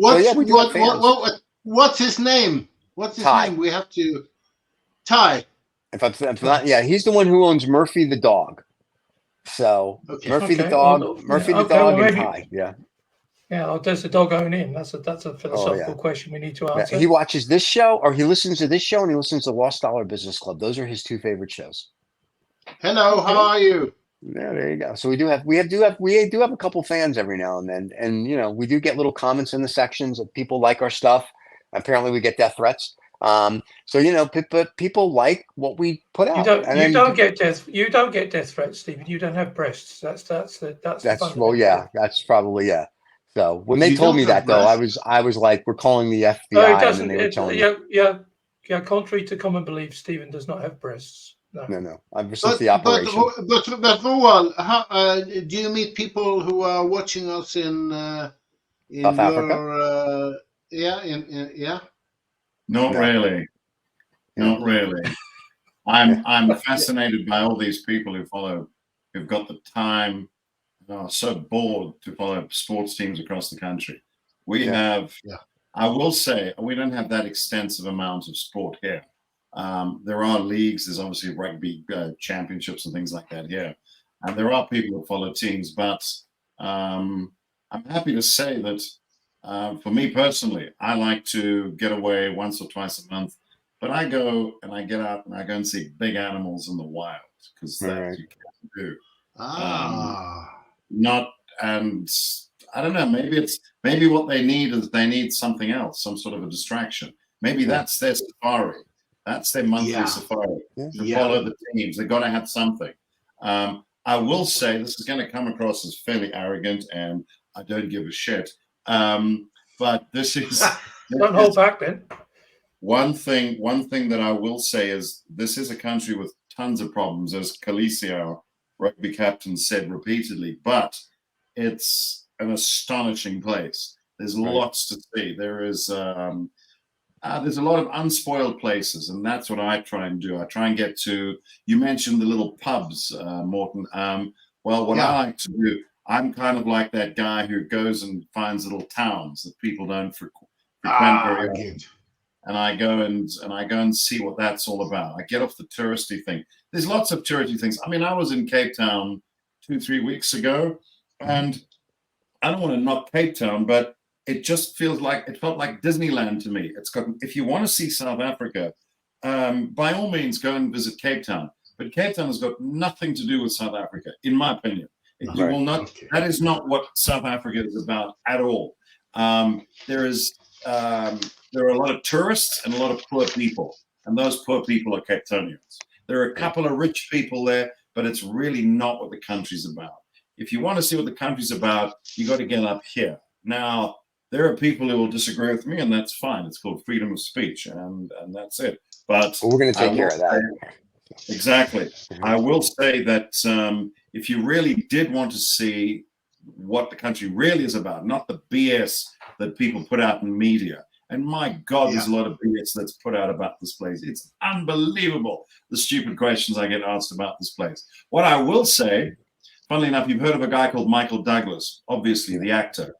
What's his name? What's his name? We have to. Ty. If I'm not, he's the one who owns Murphy the dog. So Murphy the dog, and Ty. Yeah. Yeah, or does the dog own him? That's a philosophical question we need to answer. He watches this show, or he listens to this show, and he listens to Lost Dollar Business Club. Those are his two favorite shows. Hello, how are you? Yeah, there you go. So we do have a couple fans every now and then, and you know, we do get little comments in the sections of people like our stuff. Apparently, we get death threats. So you know, but people like what we put out. You don't get death threats, Stephen. You don't have breasts. That's probably. So when they told me that, though, I was like, we're calling the FBI, and then they were telling me. Contrary to common belief, Stephen does not have breasts. No. I've resisted the operation. But Roald, do you meet people who are watching us in South Africa? Not really. I'm fascinated by all these people who've got the time, are so bored to follow sports teams across the country. We have, I will say, we don't have that extensive amount of sport here. There are leagues, there's obviously rugby championships and things like that here. And there are people who follow teams, but I'm happy to say that for me personally, I like to get away once or twice a month, but I go and I get out and I go and see big animals in the wild, because that you can do. And I don't know, maybe what they need is they need something else, some sort of a distraction. Maybe that's their safari. That's their monthly safari. To follow the teams. They've got to have something. I will say this is going to come across as fairly arrogant, and I don't give a shit. But this is don't hold back then. One thing that I will say is this is a country with tons of problems, as Khaleesi, our rugby captain, said repeatedly, but it's an astonishing place. There's lots to see. There's a lot of unspoiled places, and that's what I try and do. I try and get to. You mentioned the little pubs, Morten. Well, what I like to do, I'm kind of like that guy who goes and finds little towns that people don't frequent very often. And I go and see what that's all about. I get off the touristy thing. There's lots of touristy things. I mean, I was in Cape Town 2-3 weeks ago, and I don't want to knock Cape Town, but it felt like Disneyland to me. If you want to see South Africa, by all means go and visit Cape Town. But Cape Town has got nothing to do with South Africa, in my opinion. You will not. That is not what South Africa is about at all. There are a lot of tourists and a lot of poor people, and those poor people are Cape Townians. There are a couple of rich people there, but it's really not what the country's about. If you want to see what the country's about, you got to get up here. Now, there are people who will disagree with me, and that's fine. It's called freedom of speech, and that's it. But we're going to take care of that. Exactly. I will say that if you really did want to see what the country really is about, not the BS that people put out in media. And my God, there's a lot of BS that's put out about this place. It's unbelievable, the stupid questions I get asked about this place. What I will say, funnily enough, you've heard of a guy called Michael Douglas, obviously the actor,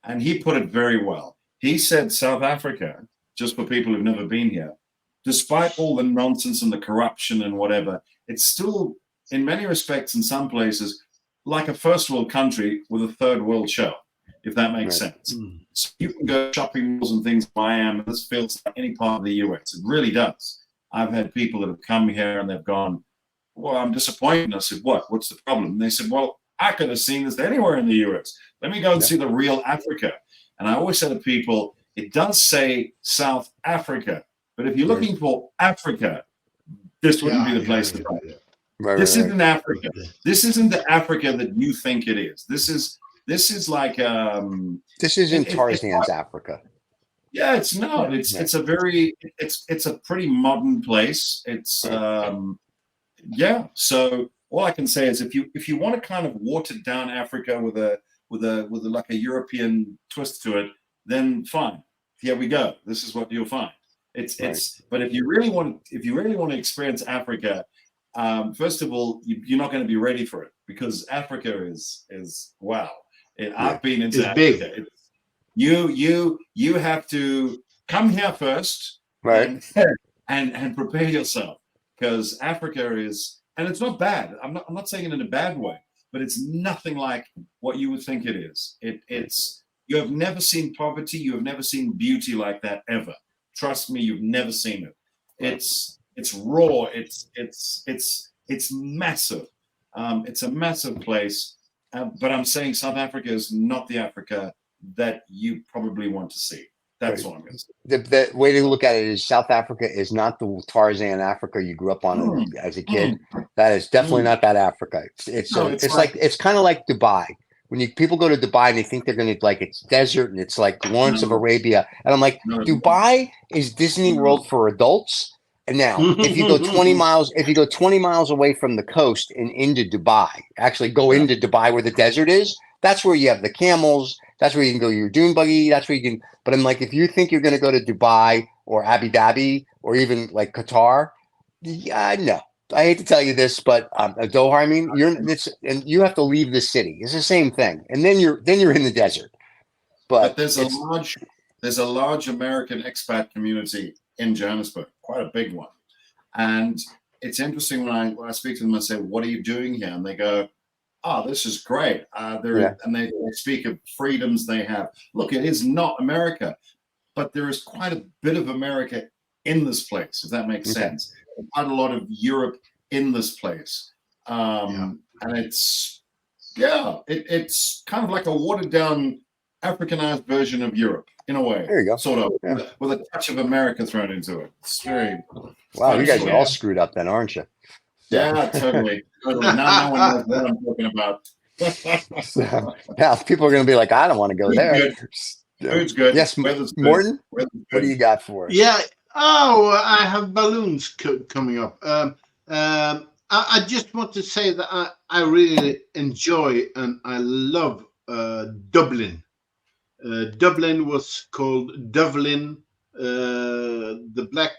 and he put it very well. He said South Africa, just for people who've never been here, despite all the nonsense and the corruption and whatever, it's still, in many respects, in some places, like a first world country with a third world show, if that makes sense. So you can go shopping malls and things where I am, and this feels like any part of the US. It really does. I've had people that have come here and they've gone, well, I'm disappointed. And I said, what? What's the problem? And they said, well, I could have seen this anywhere in the US. Let me go and see the real Africa. And I always say to people, it does say South Africa, but if you're looking for Africa, this wouldn't be the place to go. This isn't Africa. This isn't the Africa that you think it is. This is like this isn't Tarzan's Africa. Yeah, it's not. It's a pretty modern place. It's So all I can say is if you want to kind of watered down Africa with a like a European twist to it, then fine. Here we go. This is what you'll find. But if you really want to experience Africa, first of all, you're not going to be ready for it, because Africa is wow. I've been into Africa. You have to come here first, right, and prepare yourself, because Africa is, and it's not bad. I'm not saying it in a bad way, but it's nothing like what you would think it is. It's you have never seen poverty. You have never seen beauty like that ever. Trust me, you've never seen it. It's raw. It's massive. It's a massive place. But I'm saying South Africa is not the Africa that you probably want to see. That's what I'm going to say. The way to look at it is South Africa is not the Tarzan Africa you grew up on as a kid. That is definitely not that Africa. It's kind of like Dubai. When people go to Dubai and they think they're going to, like, it's desert and it's like Lawrence of Arabia. And I'm like, Dubai is Disney World for adults. And now if you go 20 miles away from the coast and into Dubai, actually go into Dubai where the desert is, that's where you have the camels. That's where you can go your dune buggy. That's where you can. But I'm like, if you think you're going to go to Dubai or Abu Dhabi or even like Qatar, no. I hate to tell you this, but Doha, I mean, and you have to leave the city. It's the same thing, and then you're in the desert. But there's a large American expat community in Johannesburg, quite a big one, and it's interesting when I speak to them. I say, "What are you doing here?" And they go, "Oh, this is great." And they speak of freedoms they have. Look, it is not America, but there is quite a bit of America in this place, if that makes sense. Quite a lot of Europe in this place, and it's kind of like a watered down Africanized version of Europe in a way. There you go, sort of with a touch of America thrown into it. It's very wow. You guys are all screwed up then, aren't you? Yeah, totally. Now no one knows what I'm talking about. Now people are going to be like, I don't want to go there. Food's good. Yes, Morten, what do you got for us? Yeah. Oh, I have balloons coming up. I just want to say that I really enjoy and I love Dublin. Dublin was called Dublin. The Black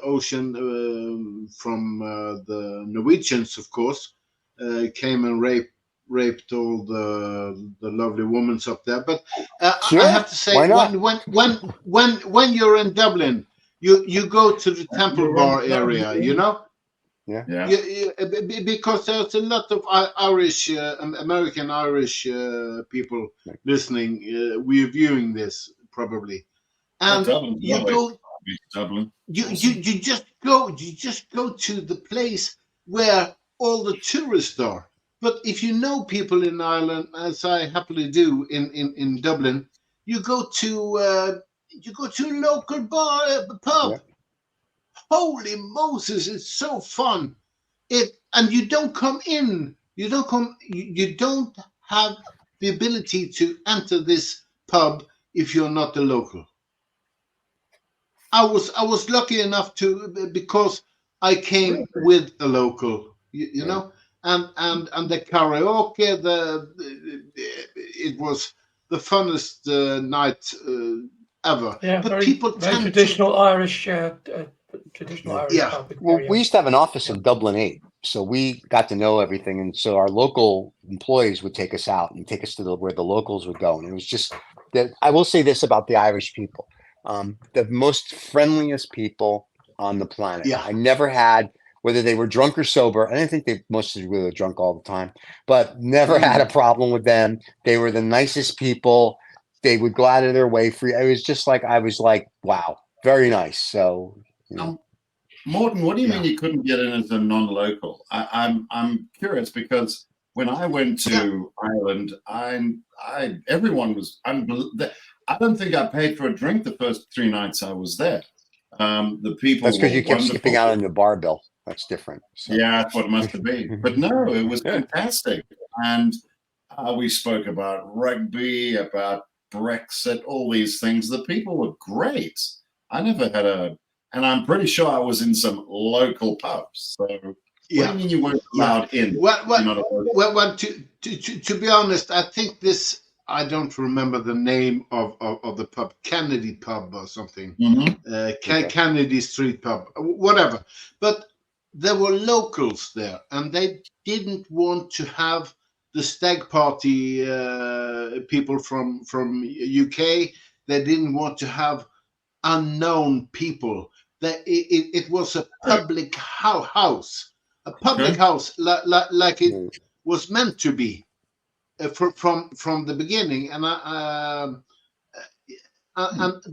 Ocean from the Norwegians, of course, came and raped all the lovely women up there. But sure. I have to say, when you're in Dublin, you go to the Temple Bar area, you know. Yeah. Because there's a lot of Irish, American Irish people listening, reviewing this probably, and you go. Dublin. You just go to the place where all the tourists are. But if you know people in Ireland, as I happily do in Dublin, you go to a local pub. Yeah. Holy Moses, it's so fun. And you don't come in. You don't have the ability to enter this pub if you're not a local. I was lucky enough to, because I came with a local, you know, and the karaoke, it was the funnest night ever. Yeah, but very, people very traditional Irish, traditional Irish pub. Well, we used to have an office in Dublin 8, so we got to know everything, and so our local employees would take us out and take us to where the locals would go, and it was just that. I will say this about the Irish people. The most friendliest people on the planet. Yeah. I never had, whether they were drunk or sober, I didn't think they mostly were drunk all the time, but never had a problem with them. They were the nicest people. They would go out of their way for you. It was just like, I was like, wow, very nice. So, you know. Morten, what do you mean you couldn't get in as a non-local? I'm curious, because when I went to Ireland, everyone was unbelievable. I don't think I paid for a drink the first 3 nights I was there. The people. That's because you kept skipping out on your bar bill. That's different. So. Yeah, that's what it must have been. But no, it was fantastic. And we spoke about rugby, about Brexit, all these things. The people were great. I never had and I'm pretty sure I was in some local pubs. So what do you mean you weren't allowed in? Well, to be honest, I think this. I don't remember the name of the pub, Kennedy Pub or something, Kennedy Street Pub, whatever. But there were locals there, and they didn't want to have the stag party people from UK. They didn't want to have unknown people. It was a public house, like it was meant to be. From the beginning, and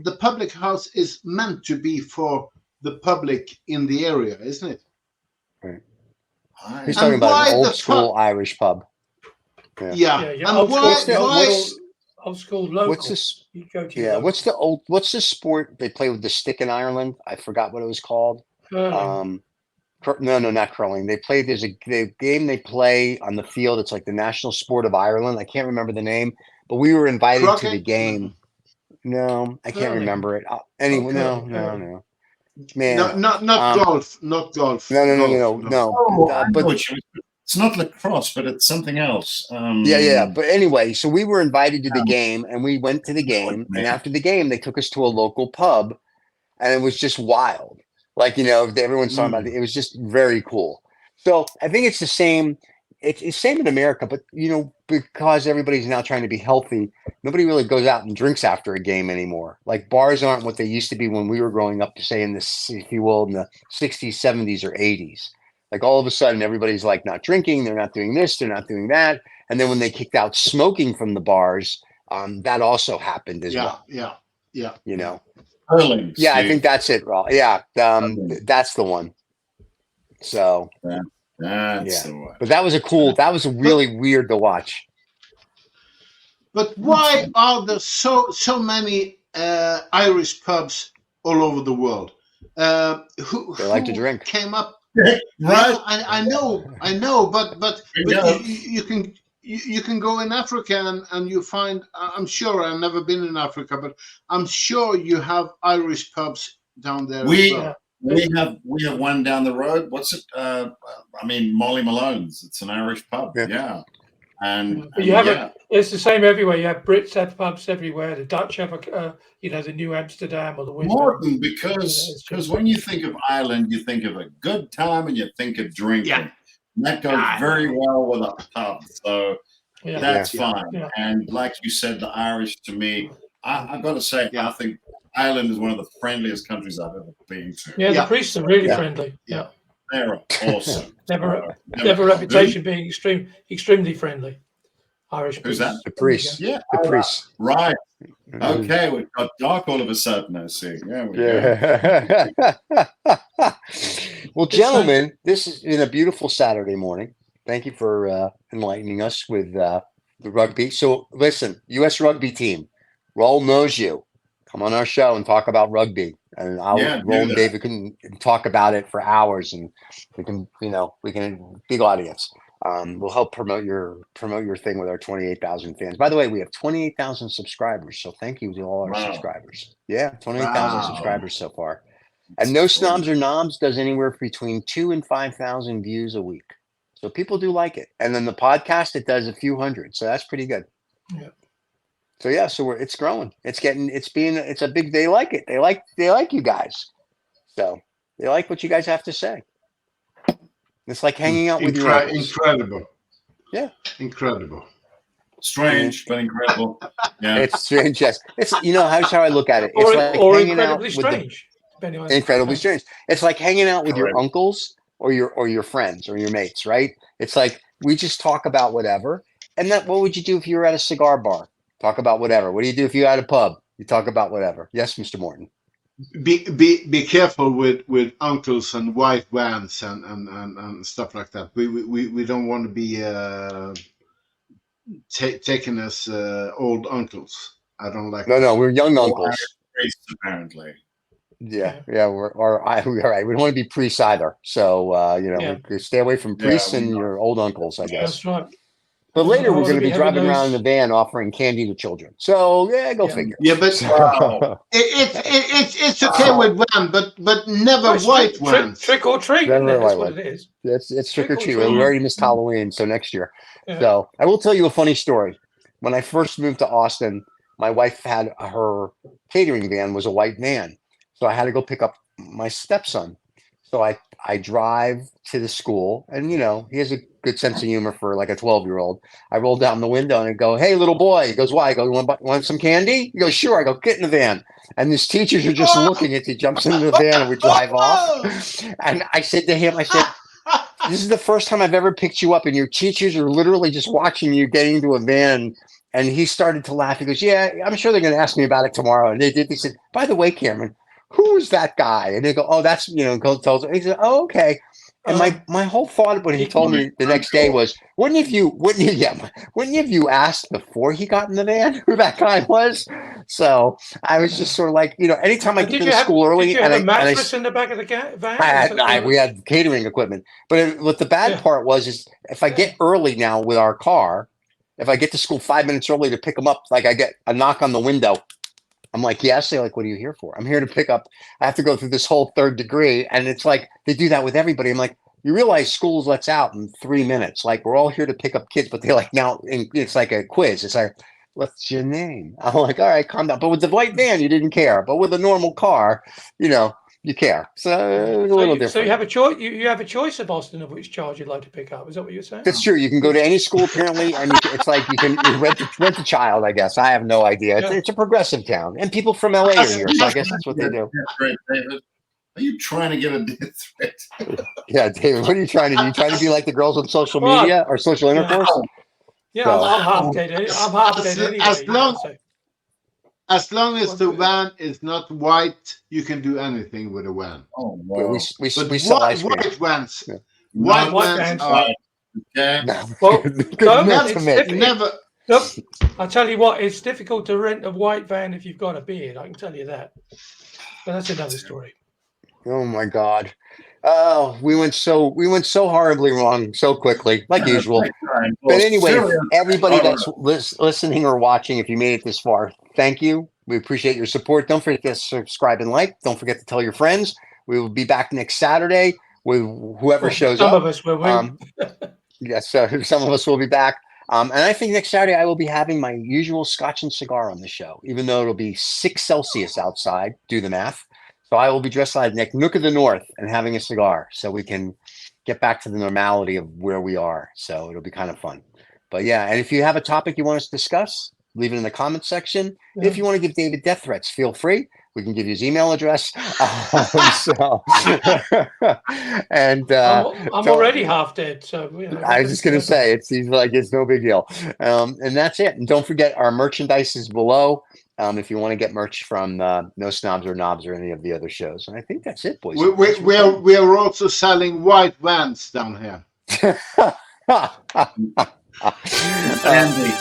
the public house is meant to be for the public in the area, isn't it? Right. He's talking about an old school Irish pub. Yeah. And old school local. What's this? What's the sport they play with the stick in Ireland? I forgot what it was called. No, not curling. There's a game they play on the field. It's like the national sport of Ireland. I can't remember the name, but we were invited to the game. No, I can't remember it. Anyway, no. Man, not golf. Not golf. No. But it's not lacrosse, but it's something else. But anyway, so we were invited to the game, and we went to the game, and after the game, they took us to a local pub, and it was just wild. Like, everyone's talking about it. It was just very cool. So I think it's the same. It's same in America, but because everybody's now trying to be healthy, nobody really goes out and drinks after a game anymore. Like, bars aren't what they used to be when we were growing up, to say in the 60s, 70s, or 80s. Like, all of a sudden, everybody's like not drinking. They're not doing this. They're not doing that. And then when they kicked out smoking from the bars, that also happened as well. Yeah. Curling, I think that's it, Raul. Yeah, that's the one. So that's the one. But that was really weird to watch. But why are there so many Irish pubs all over the world? They like to drink. Came up, right? I know, but you can go in Africa and you find, I'm sure, I've never been in Africa, but I'm sure you have Irish pubs down there as well. We have one down the road. What's it? Molly Malone's. It's an Irish pub. Yeah. And you have it's the same everywhere. You have Brits have pubs everywhere. The Dutch have the New Amsterdam or the Wisdom. Morton, because when you think of Ireland, you think of a good time and you think of drinking. Yeah. And that goes very well with a pub. So that's fine. Yeah. And like you said, the Irish, to me, I've got to say, I think Ireland is one of the friendliest countries I've ever been to. Yeah, the priests are really friendly. Yeah. They're awesome. They have a reputation being extremely friendly. Irish Who's that? The priests. Yeah. The priests. Right. Okay, we've got dark all of a sudden, I see. Well, gentlemen, this has been a beautiful Saturday morning. Thank you for enlightening us with the rugby. So listen, U.S. rugby team, Roll knows you. Come on our show and talk about rugby. And Roll and David can talk about it for hours, and we can big audience. We'll help promote your thing with our 28,000 fans. By the way, we have 28,000 subscribers, so thank you to all our subscribers. Yeah, 28,000 subscribers so far. And No Snobs or Knobs does anywhere between 2,000 and 5,000 views a week. So people do like it. And then the podcast, it does a few hundred. So that's pretty good. Yeah. So it's growing. It's a big, they like it. They like you guys. So they like what you guys have to say. It's like hanging out with your uncles. Incredible. Yeah. Incredible. Strange, but incredible. Yeah. It's strange. Yes. It's, here's how I look at it. It's like hanging out with strange. Incredibly strange. It's like hanging out with your uncles or your friends or your mates, right? It's like we just talk about whatever. And what would you do if you were at a cigar bar? Talk about whatever. What do you do if you're at a pub? You talk about whatever. Yes, Mr. Morton. Be careful with uncles and white vans and stuff like that. We don't want to be taken as old uncles. I don't like. No, we're young uncles. Apparently. Yeah, we're right. We don't want to be priests either. So we stay away from priests and your old uncles, I guess. That's right. But later we're going to be driving around in the van offering candy to children. So go figure. Yeah, but it's okay with van, but never white ones. Trick or treat. That's what it is. It's trick or treat. We already missed Halloween, so next year. Yeah. So I will tell you a funny story. When I first moved to Austin, my wife had her catering van was a white van, so I had to go pick up my stepson. So I drive to the school, and he has a good sense of humor for like a 12-year-old. I roll down the window and I go, "Hey, little boy." He goes, "Why?" I go, "Want some candy?" He goes, "Sure." I go, "Get in the van." And his teachers are just looking at. He jumps into the van and we drive off. And I said to him, "This is the first time I've ever picked you up, and your teachers are literally just watching you getting into a van." And he started to laugh. He goes, "Yeah, I'm sure they're going to ask me about it tomorrow." And they did. They said, "By the way, Cameron, who is that guy?" And they go, "Oh, that's, tells him." He said, "Oh, okay." And my whole thought when he told me the next day was, wouldn't you asked before he got in the van who that guy was? So I was just sort of like, anytime I get to the school early. Did you have a mattress in the back of the van? We had catering equipment. But what the bad part is if I get early now with our car, if I get to school 5 minutes early to pick them up, like I get a knock on the window. I'm like, yes. They're like, "What are you here for?" "I'm here to pick up." I have to go through this whole third degree. And it's like, they do that with everybody. I'm like, you realize school lets out in 3 minutes. Like, we're all here to pick up kids, but they're like, now it's like a quiz. It's like, "What's your name?" I'm like, "All right, calm down." But with the white van, you didn't care. But with a normal car, you care. So it's a little different. So you have a choice. You have a choice of Austin of which child you'd like to pick up. Is that what you're saying? That's true. You can go to any school apparently, and it's like you can rent a child. I guess I have no idea. It's a progressive town, and people from LA are here, so I guess that's what they do. Great, David. Are you trying to get a death threat? Yeah, David. What are you trying to do? You trying to be like the girls on social media or social intercourse? Yeah, so. I'm half dead. I'm half dead anyway. As long as the van is not white, you can do anything with a van. Oh, wow. We sell ice cream. White vans. Yeah. White vans are... Never. Look, I'll tell you what, it's difficult to rent a white van if you've got a beard. I can tell you that. But that's another story. Oh, my God. Oh, we went so horribly wrong so quickly, like usual. But anyway, everybody that's listening or watching, if you made it this far, thank you. We appreciate your support. Don't forget to subscribe and like. Don't forget to tell your friends. We will be back next Saturday with whoever shows up. Some of us will. Yes, some of us will be back. And I think next Saturday I will be having my usual Scotch and cigar on the show, even though it'll be 6 Celsius outside. Do the math. So I will be dressed like Nick Nook of the North and having a cigar, so we can get back to the normality of where we are. So it'll be kind of fun. But yeah, and if you have a topic you want us to discuss, leave it in the comment section. Yeah. If you want to give David death threats, feel free. We can give you his email address. And I'm already half dead. So I was just going to say, it seems like it's no big deal. And that's it. And don't forget, our merchandise is below. If you want to get merch from No Snobs or Knobs or any of the other shows. And I think that's it, boys. We are also selling white vans down here. Andy.